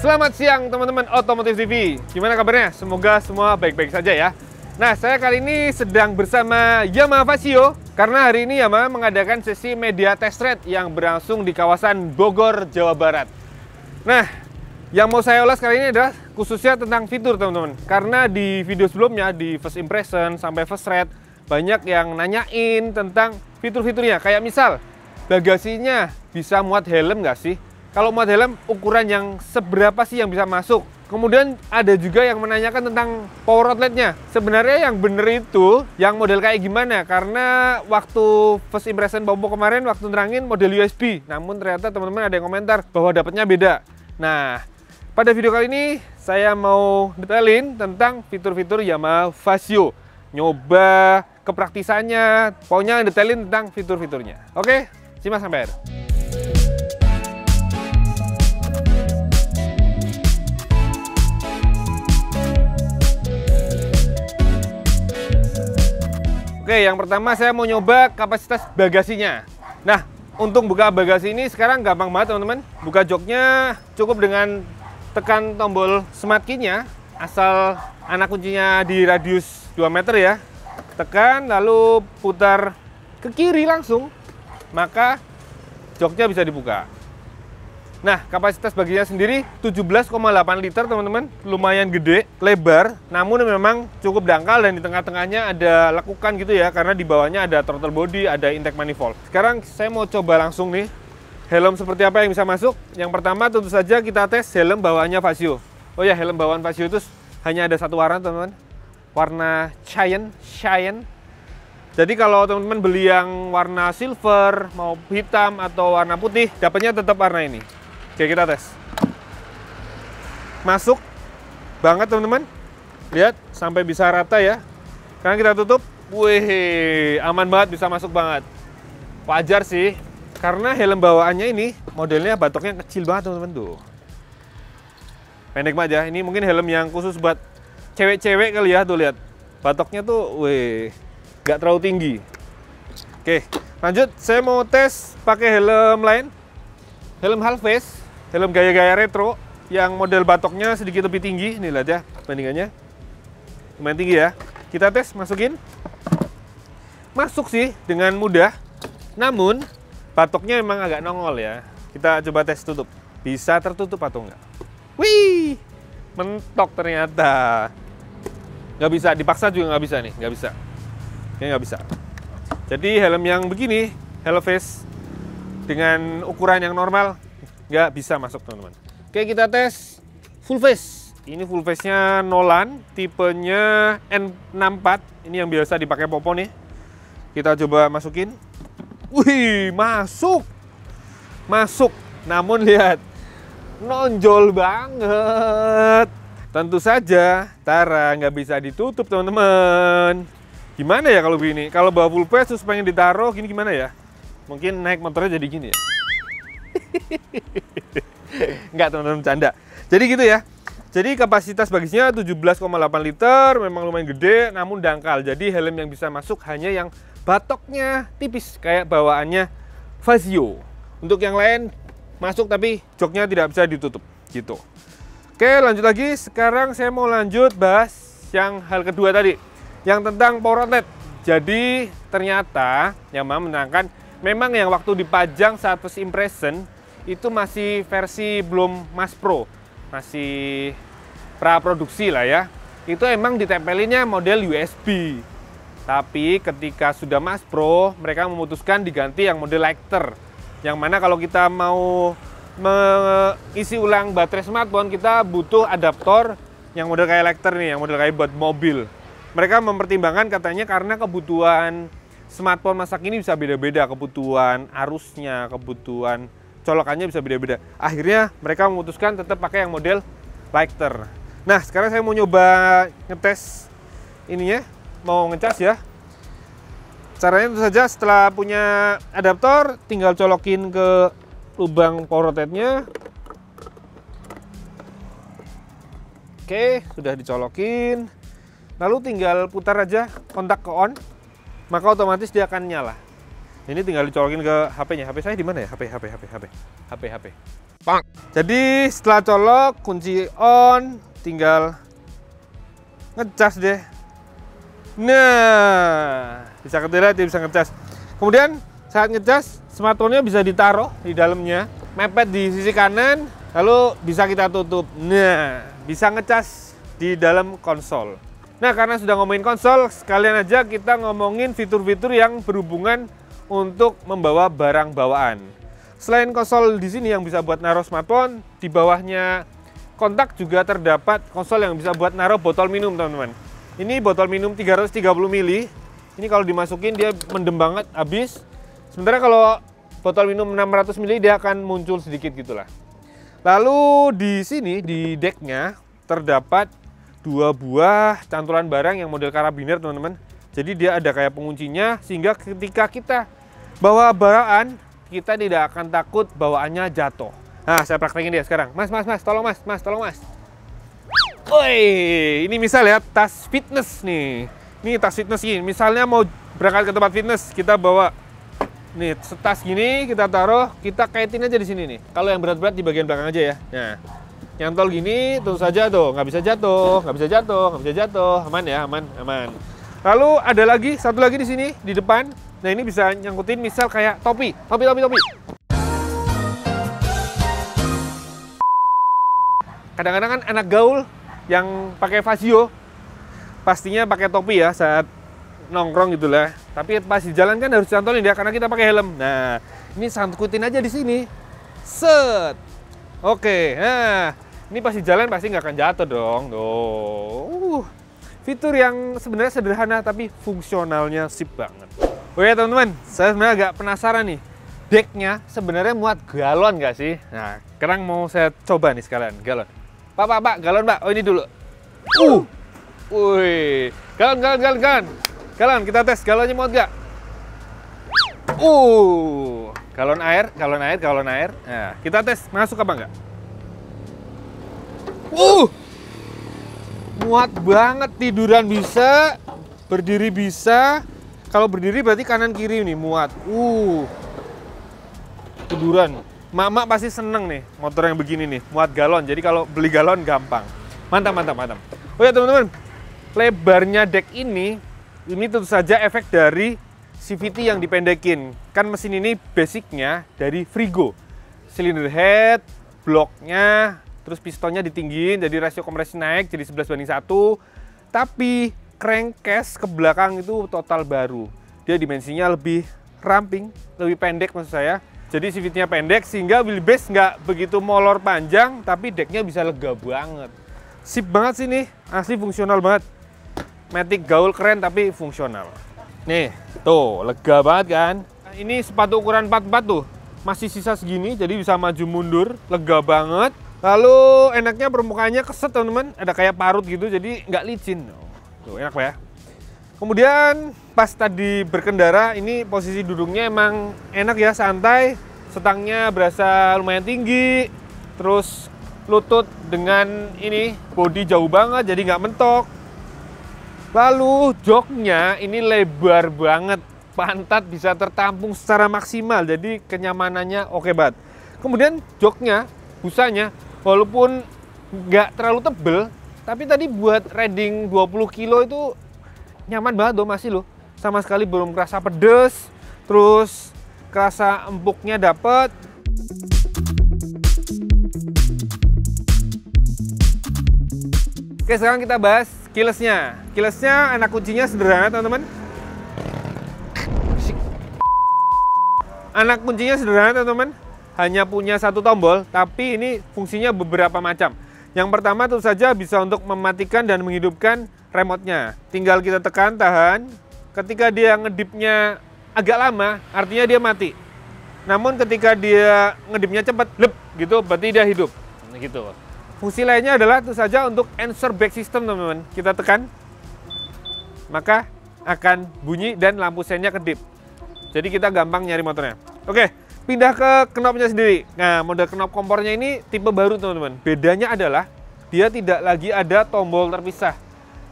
Selamat siang teman-teman Otomotif TV. Gimana kabarnya? Semoga semua baik-baik saja ya. Nah, saya kali ini sedang bersama Yamaha Vario karena hari ini Yamaha mengadakan sesi media test ride yang berlangsung di kawasan Bogor, Jawa Barat. Nah, yang mau saya ulas kali ini adalah khususnya tentang fitur teman-teman. Karena di video sebelumnya, di first impression sampai first ride, banyak yang nanyain tentang fitur-fiturnya. Kayak misal, bagasinya bisa muat helm nggak sih? Kalau muat helm, ukuran yang seberapa sih yang bisa masuk? Kemudian ada juga yang menanyakan tentang power outletnya. Sebenarnya yang bener itu, yang model kayak gimana? Karena waktu first impression Bobo kemarin, waktu nerangin model USB. Namun ternyata teman-teman ada yang komentar bahwa dapatnya beda. Nah, pada video kali ini, saya mau detailin tentang fitur-fitur Yamaha Vario. Nyoba kepraktisannya, pokoknya detailin tentang fitur-fiturnya. Oke, simak sampai akhir. Oke, yang pertama saya mau nyoba kapasitas bagasinya. Nah, untuk buka bagasi ini sekarang gampang banget teman-teman. Buka joknya cukup dengan tekan tombol smart key-nya, asal anak kuncinya di radius 2 meter ya. Tekan, lalu putar ke kiri langsung, maka joknya bisa dibuka. Nah, kapasitas baginya sendiri 17,8 liter teman-teman, lumayan gede, lebar, namun memang cukup dangkal dan di tengah-tengahnya ada lekukan gitu ya, karena di bawahnya ada throttle body, ada intake manifold. Sekarang saya mau coba langsung nih, helm seperti apa yang bisa masuk. Yang pertama tentu saja kita tes helm bawaannya Vario. Oh ya, helm bawaan Vario itu hanya ada satu warna teman-teman, warna Shine. Jadi kalau teman-teman beli yang warna silver, mau hitam atau warna putih, dapatnya tetap warna ini. Oke, kita tes. Masuk banget teman-teman. Lihat, sampai bisa rata ya. Sekarang kita tutup. Wih, aman banget, bisa masuk banget. Wajar sih, karena helm bawaannya ini modelnya batoknya kecil banget teman-teman tuh. Pendek banget ya. Ini mungkin helm yang khusus buat cewek-cewek kali ya, tuh lihat. Batoknya tuh, wih, nggak terlalu tinggi. Oke, lanjut. Saya mau tes pakai helm lain. Helm half face, helm gaya-gaya retro yang model batoknya sedikit lebih tinggi. Nih lihat ya bandingannya, lumayan tinggi ya. Kita tes, masukin. Masuk sih dengan mudah, namun batoknya memang agak nongol ya. Kita coba tes tutup, bisa tertutup atau enggak. Wih, mentok ternyata. Nggak bisa, dipaksa juga nggak bisa nih, nggak bisa. Kayaknya nggak bisa. Jadi helm yang begini, helm face dengan ukuran yang normal, nggak bisa masuk teman-teman. Oke, kita tes full face. Ini full face-nya Nolan, tipenya N64. Ini yang biasa dipakai Popo nih. Kita coba masukin. Wih, masuk. Masuk. Namun lihat, nonjol banget. Tentu saja, Tara nggak bisa ditutup teman-teman. Gimana ya kalau begini? Kalau bawa full face terus pengen ditaruh, gini gimana ya? Mungkin naik motornya jadi gini ya. Enggak teman-teman, bercanda. Jadi gitu ya. Jadi kapasitas bagasinya 17,8 liter, memang lumayan gede, namun dangkal. Jadi helm yang bisa masuk hanya yang batoknya tipis, kayak bawaannya Vario. Untuk yang lain masuk tapi joknya tidak bisa ditutup, gitu. Oke, lanjut lagi. Sekarang saya mau lanjut bahas yang hal kedua tadi, yang tentang power outlet. Jadi ternyata Yamaha menerangkan memang yang waktu dipajang saat first impression itu masih versi belum mass pro, masih praproduksi lah ya. Itu emang ditempelinnya model USB. Tapi ketika sudah mass pro, mereka memutuskan diganti yang model lighter. Yang mana kalau kita mau mengisi ulang baterai smartphone, kita butuh adaptor yang model kayak lighter nih, yang model kayak buat mobil. Mereka mempertimbangkan katanya karena kebutuhan smartphone masa kini bisa beda-beda, kebutuhan arusnya, kebutuhan colokannya bisa beda-beda. Akhirnya mereka memutuskan tetap pakai yang model lighter. Nah, sekarang saya mau nyoba ngetes ininya, mau ngecas ya. Caranya tentu saja setelah punya adaptor, tinggal colokin ke lubang power outlet-nya. Oke, sudah dicolokin. Lalu tinggal putar aja kontak ke on, maka otomatis dia akan nyala. Ini tinggal dicolokin ke HP-nya. HP saya di mana ya? HP. Pang. Jadi setelah colok, kunci on, tinggal ngecas deh. Nah, bisa ketika dia bisa ngecas. Kemudian saat ngecas, smartphone-nya bisa ditaruh di dalamnya, mepet di sisi kanan, lalu bisa kita tutup. Nah, bisa ngecas di dalam konsol. Nah, karena sudah ngomongin konsol, sekalian aja kita ngomongin fitur-fitur yang berhubungan untuk membawa barang bawaan. Selain konsol di sini yang bisa buat naruh smartphone, di bawahnya kontak juga terdapat konsol yang bisa buat naruh botol minum, teman-teman. Ini botol minum 330 ml. Ini kalau dimasukin dia mendem banget, habis. Sementara kalau botol minum 600 ml dia akan muncul sedikit gitulah. Lalu di sini di decknya terdapat 2 buah cantolan barang yang model karabiner, teman-teman. Jadi dia ada kayak penguncinya sehingga ketika kita bawa bawaan, kita tidak akan takut bawaannya jatuh. Nah, saya praktekin dia sekarang. Mas, tolong mas. Woi, ini misal ya tas fitness nih. Ini tas fitness gini. Misalnya mau berangkat ke tempat fitness, kita bawa nih tas gini, kita taruh, kita kaitin aja di sini nih. Kalau yang berat-berat di bagian belakang aja ya. Nah, nyantol gini, terus saja tuh, nggak bisa jatuh. Aman ya, aman. Lalu ada lagi, satu lagi di sini, di depan. Nah, ini bisa nyangkutin misal kayak topi. Kadang-kadang kan anak gaul yang pakai Vasio pastinya pakai topi ya saat nongkrong gitu lah. Tapi pas di jalan kan harus cantolin ya karena kita pakai helm. Nah, ini sangkutin aja di sini. Set. Oke. Nah, ini pas di jalan pasti nggak akan jatuh dong. Tuh. Fitur yang sebenarnya sederhana tapi fungsionalnya sip banget. Oke teman-teman, saya sebenarnya agak penasaran nih. Decknya sebenarnya muat galon nggak sih? Nah, sekarang mau saya coba nih sekalian galon. Pak, galon Pak. Oh ini dulu. Wih, galon. Kita tes galonnya muat nggak? Galon air. Nah, kita tes masuk apa nggak? Muat banget, tiduran bisa, berdiri bisa. Kalau berdiri berarti kanan kiri nih muat. Tiduran. Mak-mak pasti seneng nih motor yang begini nih, muat galon. Jadi kalau beli galon gampang. Mantap. Oh ya teman-teman, lebarnya deck ini tentu saja efek dari CVT yang dipendekin. Kan mesin ini basicnya dari Frigo. Cylinder head, bloknya, terus pistonnya ditinggiin, jadi rasio kompresi naik jadi 11:1. Tapi crankcase ke belakang itu total baru. Dia dimensinya lebih ramping, lebih pendek maksud saya. Jadi CVT-nya pendek sehingga wheelbase nggak begitu molor panjang, tapi decknya bisa lega banget. Sip banget sih nih, asli fungsional banget. Matic gaul keren tapi fungsional. Nih, tuh lega banget kan. Ini sepatu ukuran 44 tuh, masih sisa segini, jadi bisa maju mundur, lega banget. Lalu enaknya permukaannya keset teman-teman, ada kayak parut gitu, jadi nggak licin. Tuh enak ya. Kemudian pas tadi berkendara, ini posisi duduknya emang enak ya, santai. Setangnya berasa lumayan tinggi, terus lutut dengan ini bodi jauh banget, jadi nggak mentok. Lalu joknya ini lebar banget, pantat bisa tertampung secara maksimal, jadi kenyamanannya oke banget. Kemudian joknya, busanya, walaupun nggak terlalu tebel, tapi tadi buat riding 20 kilo itu nyaman banget loh, masih loh. Sama sekali belum kerasa pedes, terus kerasa empuknya dapet. Oke, sekarang kita bahas keyless-nya. Keyless-nya anak kuncinya sederhana, teman-teman. Anak kuncinya sederhana, teman-teman. Hanya punya satu tombol, tapi ini fungsinya beberapa macam. Yang pertama tentu saja bisa untuk mematikan dan menghidupkan remote-nya. Tinggal kita tekan, tahan. Ketika dia ngedipnya agak lama, artinya dia mati. Namun ketika dia ngedipnya cepat, lep gitu, berarti dia hidup. Nah, gitu. Fungsi lainnya adalah tentu saja untuk answer back system, teman-teman. Kita tekan, maka akan bunyi dan lampu sennya kedip. Jadi kita gampang nyari motornya. Oke, pindah ke knopnya sendiri. Nah, model knop kompornya ini tipe baru, teman-teman. Bedanya adalah dia tidak lagi ada tombol terpisah.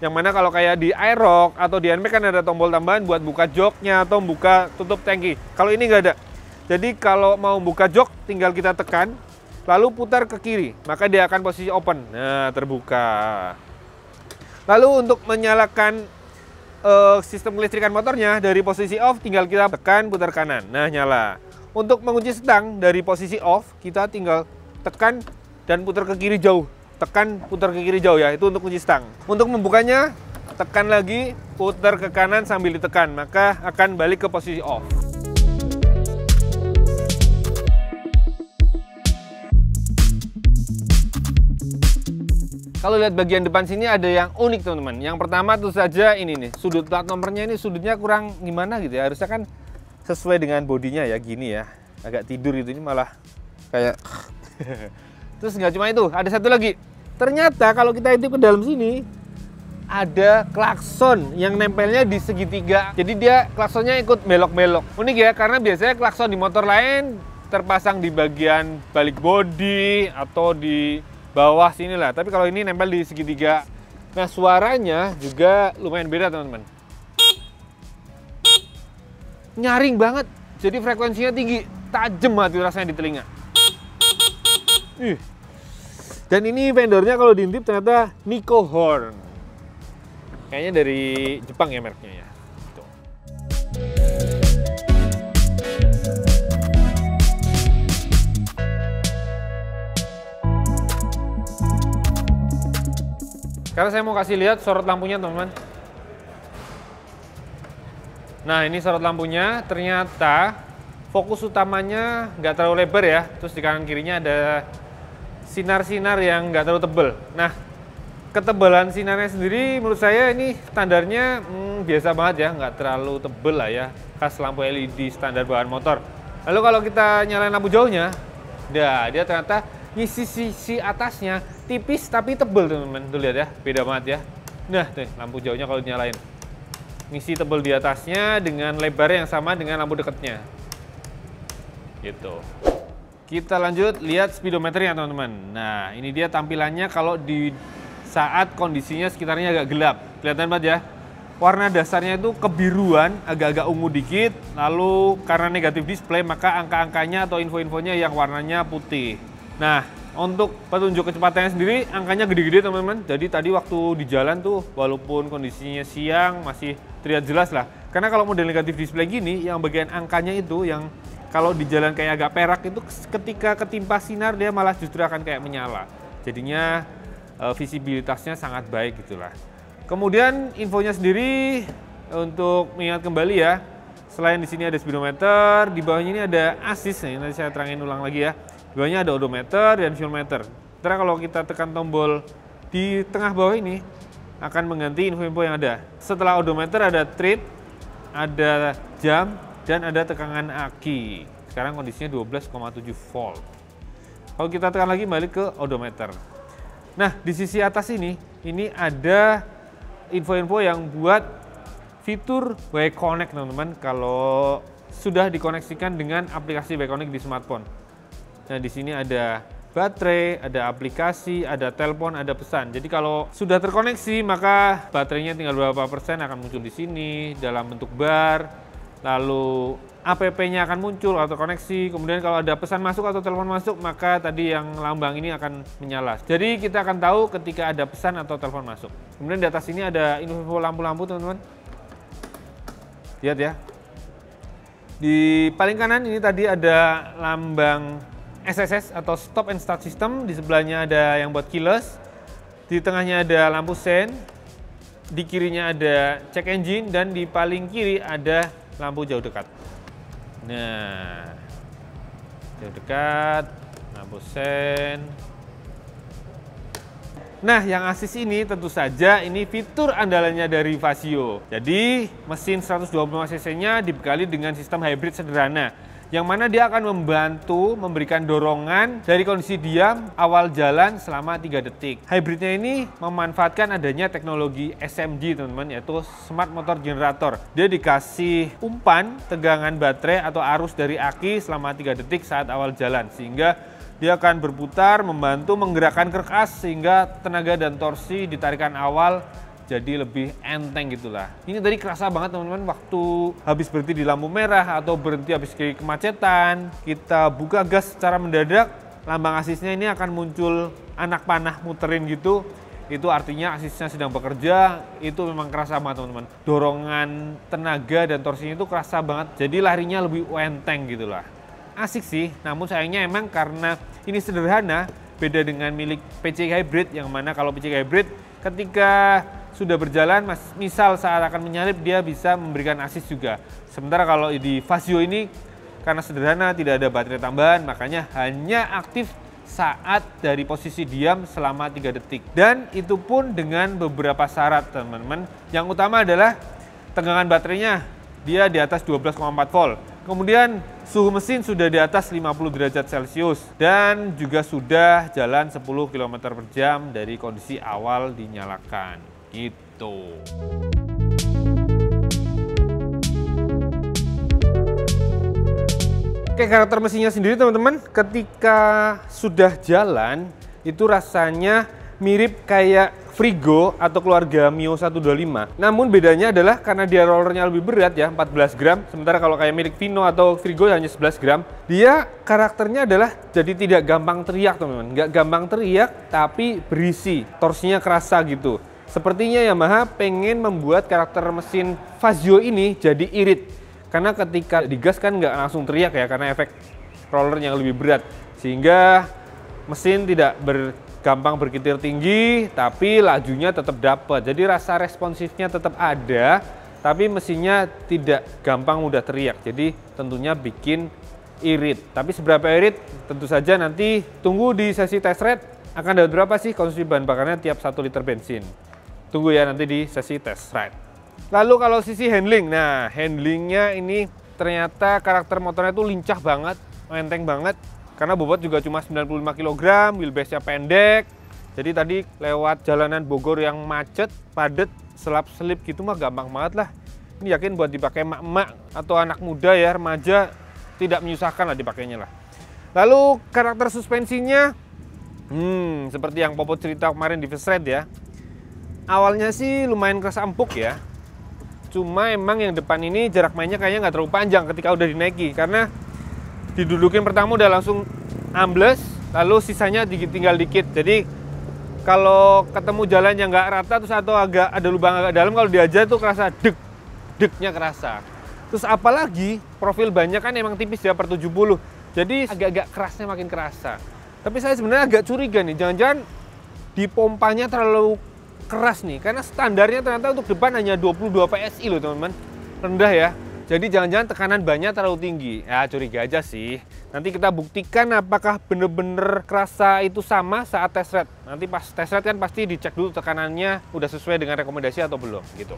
Yang mana kalau kayak di Aerox atau di NMAX kan ada tombol tambahan buat buka joknya atau buka tutup tangki. Kalau ini nggak ada. Jadi kalau mau buka jok tinggal kita tekan. lalu putar ke kiri, maka dia akan posisi open. Nah, terbuka. Lalu untuk menyalakan sistem kelistrikan motornya dari posisi off, tinggal kita tekan putar kanan. Nah, nyala. Untuk mengunci stang dari posisi off, kita tinggal tekan dan putar ke kiri jauh. Tekan, putar ke kiri jauh ya, itu untuk kunci stang. Untuk membukanya, tekan lagi, putar ke kanan sambil ditekan, maka akan balik ke posisi off. Kalau lihat bagian depan sini ada yang unik teman-teman. Yang pertama tentu saja ini nih, sudut plat nomornya ini sudutnya kurang gimana gitu ya. Harusnya kan sesuai dengan bodinya ya, gini ya. Agak tidur gitu, ini malah kayak terus nggak cuma itu, ada satu lagi. Ternyata kalau kita intip ke dalam sini ada klakson yang nempelnya di segitiga. Jadi dia klaksonnya ikut belok-belok. Unik ya, karena biasanya klakson di motor lain terpasang di bagian balik bodi atau di bawah sini lah. Tapi kalau ini nempel di segitiga. Nah, suaranya juga lumayan beda teman-teman. Nyaring banget. Jadi frekuensinya tinggi, tajam banget rasanya di telinga. Dan ini vendornya kalau diintip ternyata Nico Horn. Kayaknya dari Jepang ya mereknya ya. Tuh. Sekarang saya mau kasih lihat sorot lampunya teman-teman. Nah, ini sorot lampunya, ternyata fokus utamanya nggak terlalu lebar ya. Terus di kanan kirinya ada sinar-sinar yang nggak terlalu tebal. Nah, ketebalan sinarnya sendiri menurut saya ini standarnya biasa banget ya, nggak terlalu tebal lah ya. Khas lampu LED standar bawaan motor. Lalu kalau kita nyalain lampu jauhnya, dia ternyata ngisi sisi atasnya tipis tapi tebel teman-teman. Tuh lihat ya, beda banget ya. Nah, tuh lampu jauhnya kalau dinyalain. Ngisi tebel di atasnya dengan lebar yang sama dengan lampu dekatnya. Gitu. Kita lanjut lihat speedometernya teman-teman. Nah, ini dia tampilannya kalau di saat kondisinya sekitarnya agak gelap. Kelihatan banget ya. Warna dasarnya itu kebiruan, agak-agak ungu dikit. Lalu karena negatif display, maka angka-angkanya atau info-infonya yang warnanya putih. Nah, untuk petunjuk kecepatannya sendiri, angkanya gede-gede teman-teman. Jadi tadi waktu di jalan tuh, walaupun kondisinya siang, masih terlihat jelas lah. Karena kalau model negatif display gini, yang bagian angkanya itu, yang kalau di jalan kayak agak perak itu, ketika ketimpa sinar, dia malah justru akan kayak menyala. Jadinya visibilitasnya sangat baik gitulah. Kemudian infonya sendiri, untuk mengingat kembali ya, selain di sini ada speedometer, di bawahnya ini ada assist. Nih, nanti saya terangin ulang lagi ya. Di bawahnya ada odometer dan fuel meter. Setelah kalau kita tekan tombol di tengah bawah ini, akan mengganti info-info yang ada. Setelah odometer ada trip, ada jam, dan ada tekanan aki. Sekarang kondisinya 12,7 volt. Kalau kita tekan lagi balik ke odometer. Nah, di sisi atas ini ada info-info yang buat fitur WeConnect teman-teman kalau sudah dikoneksikan dengan aplikasi WeConnect di smartphone. Nah, di sini ada baterai, ada aplikasi, ada telepon, ada pesan. Jadi kalau sudah terkoneksi, maka baterainya tinggal berapa persen akan muncul di sini dalam bentuk bar. Lalu app-nya akan muncul atau koneksi. Kemudian kalau ada pesan masuk atau telepon masuk, maka tadi yang lambang ini akan menyala. Jadi kita akan tahu ketika ada pesan atau telepon masuk. Kemudian di atas ini ada info lampu-lampu teman-teman. Lihat ya. Di paling kanan ini tadi ada lambang SSS atau Stop and Start System. Di sebelahnya ada yang buat keyless. Di tengahnya ada lampu sen. Di kirinya ada check engine. Dan di paling kiri ada lampu jauh dekat. Nah, jauh dekat, lampu sen. Nah, yang assist ini tentu saja ini fitur andalannya dari Vasio. Jadi, mesin 125 cc-nya dibekali dengan sistem hybrid sederhana, yang mana dia akan membantu memberikan dorongan dari kondisi diam awal jalan selama 3 detik. Hybridnya ini memanfaatkan adanya teknologi SMG teman-teman, yaitu Smart Motor Generator. Dia dikasih umpan tegangan baterai atau arus dari aki selama 3 detik saat awal jalan, sehingga dia akan berputar membantu menggerakkan kerkas sehingga tenaga dan torsi di tarikan awal jadi lebih enteng gitulah. Ini tadi kerasa banget teman-teman waktu habis berhenti di lampu merah atau berhenti habis ke kemacetan, kita buka gas secara mendadak, lambang asisnya ini akan muncul anak panah muterin gitu. Itu artinya asisnya sedang bekerja. Itu memang kerasa banget teman-teman. Dorongan tenaga dan torsinya itu kerasa banget. Jadi larinya lebih enteng gitu lah. Asik sih, namun sayangnya emang karena ini sederhana, beda dengan milik PCX Hybrid, yang mana kalau PCX Hybrid ketika sudah berjalan, misal saat akan menyalip, dia bisa memberikan asis juga. Sementara kalau di Fazio ini karena sederhana, tidak ada baterai tambahan, makanya hanya aktif saat dari posisi diam selama 3 detik. Dan itu pun dengan beberapa syarat teman-teman. Yang utama adalah tegangan baterainya, dia di atas 12,4 volt. Kemudian suhu mesin sudah di atas 50 derajat Celcius. Dan juga sudah jalan 10 km per jam dari kondisi awal dinyalakan. Gitu. Oke, karakter mesinnya sendiri teman-teman, ketika sudah jalan itu rasanya mirip kayak Frigo atau keluarga Mio 125. Namun bedanya adalah karena dia rollernya lebih berat ya, 14 gram. Sementara kalau kayak milik Vino atau Frigo hanya 11 gram. Dia karakternya adalah jadi tidak gampang teriak teman-teman. Nggak gampang teriak tapi berisi, torsinya kerasa gitu. Sepertinya Yamaha pengen membuat karakter mesin Fazio ini jadi irit. Karena ketika digas kan nggak langsung teriak ya, karena efek roller yang lebih berat. Sehingga mesin tidak gampang berkitir tinggi, tapi lajunya tetap dapat. Jadi rasa responsifnya tetap ada, tapi mesinnya tidak gampang mudah teriak. Jadi tentunya bikin irit. Tapi seberapa irit tentu saja nanti tunggu di sesi test ride. Akan dapat berapa sih konsumsi bahan bakarnya tiap 1 liter bensin. Tunggu ya nanti di sesi test ride. Lalu kalau sisi handling, nah handlingnya ini ternyata karakter motornya tuh lincah banget, enteng banget. Karena bobot juga cuma 95 kg, wheelbase-nya pendek. Jadi tadi lewat jalanan Bogor yang macet, padat, selap-selip gitu mah gampang banget lah. Ini yakin buat dipakai emak-emak atau anak muda ya, remaja, tidak menyusahkan lah dipakainya lah. Lalu karakter suspensinya, seperti yang Popo cerita kemarin di First Ride ya. Awalnya sih lumayan keras empuk ya. Cuma emang yang depan ini jarak mainnya kayaknya nggak terlalu panjang ketika udah dinaiki. Karena didudukin pertama udah langsung ambles, lalu sisanya tinggal dikit. Jadi kalau ketemu jalan yang nggak rata terus atau agak ada lubang agak dalam, kalau diajar tuh kerasa deknya kerasa. Terus apalagi profil bannya kan emang tipis ya, per 70. Jadi agak-agak kerasnya makin kerasa. Tapi saya sebenarnya agak curiga nih, jangan-jangan di pompanya terlalu keras nih, karena standarnya ternyata untuk depan hanya 22 PSI loh teman-teman, rendah ya. Jadi jangan-jangan tekanan bannya terlalu tinggi. Ya curiga aja sih. Nanti kita buktikan apakah bener-bener kerasa itu sama saat test ride. Nanti pas test ride kan pasti dicek dulu tekanannya udah sesuai dengan rekomendasi atau belum gitu.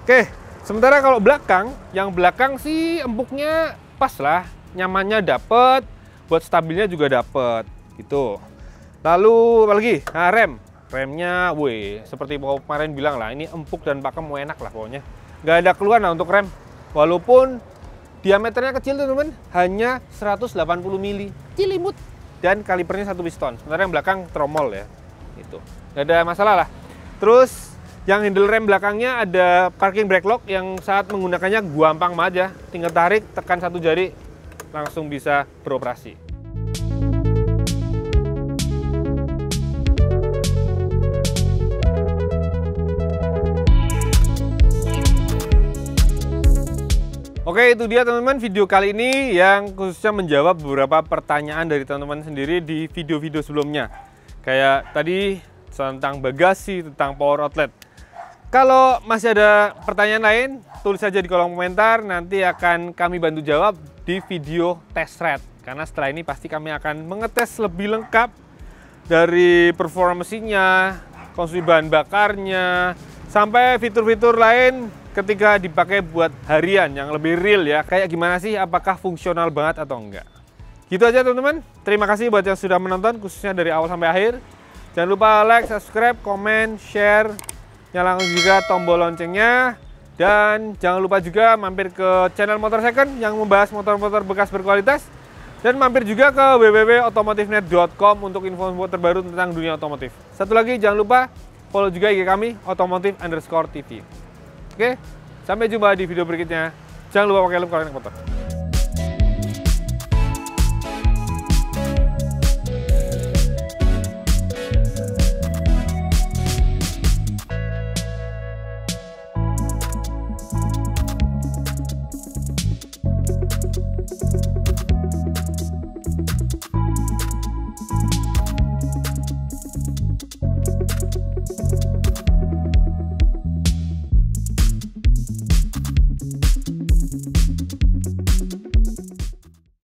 Oke, sementara kalau belakang, yang belakang sih empuknya pas lah, nyamannya dapet, buat stabilnya juga dapet gitu. Lalu apalagi? Nah, remnya, seperti kemarin bilang lah, ini empuk dan pakem enak lah pokoknya. Nggak ada keluhan lah untuk rem. Walaupun diameternya kecil teman-teman, hanya 180 mili, cilimut. Dan kalipernya 1 piston. Sementara yang belakang tromol ya. Itu. Nggak ada masalah lah. Terus yang handle rem belakangnya ada parking brake lock yang saat menggunakannya gampang banget ya. Tinggal tarik, tekan 1 jari, langsung bisa beroperasi. Oke, itu dia teman-teman video kali ini yang khususnya menjawab beberapa pertanyaan dari teman-teman sendiri di video-video sebelumnya. Kayak tadi tentang bagasi, tentang power outlet. Kalau masih ada pertanyaan lain, tulis saja di kolom komentar, nanti akan kami bantu jawab di video test ride. Karena setelah ini pasti kami akan mengetes lebih lengkap dari performa mesinnya, konsumsi bahan bakarnya, sampai fitur-fitur lain ketika dipakai buat harian yang lebih real ya. Kayak gimana sih, apakah fungsional banget atau enggak. Gitu aja teman-teman. Terima kasih buat yang sudah menonton, khususnya dari awal sampai akhir. Jangan lupa like, subscribe, komen, share. Nyalakan juga tombol loncengnya. Dan jangan lupa juga mampir ke channel Motor Second yang membahas motor-motor bekas berkualitas. Dan mampir juga ke www.otomotifnet.com untuk info-info terbaru tentang dunia otomotif. Satu lagi, jangan lupa follow juga IG kami, otomotif_TV. Oke, sampai jumpa di video berikutnya. Jangan lupa pakai helm kalau naik motor.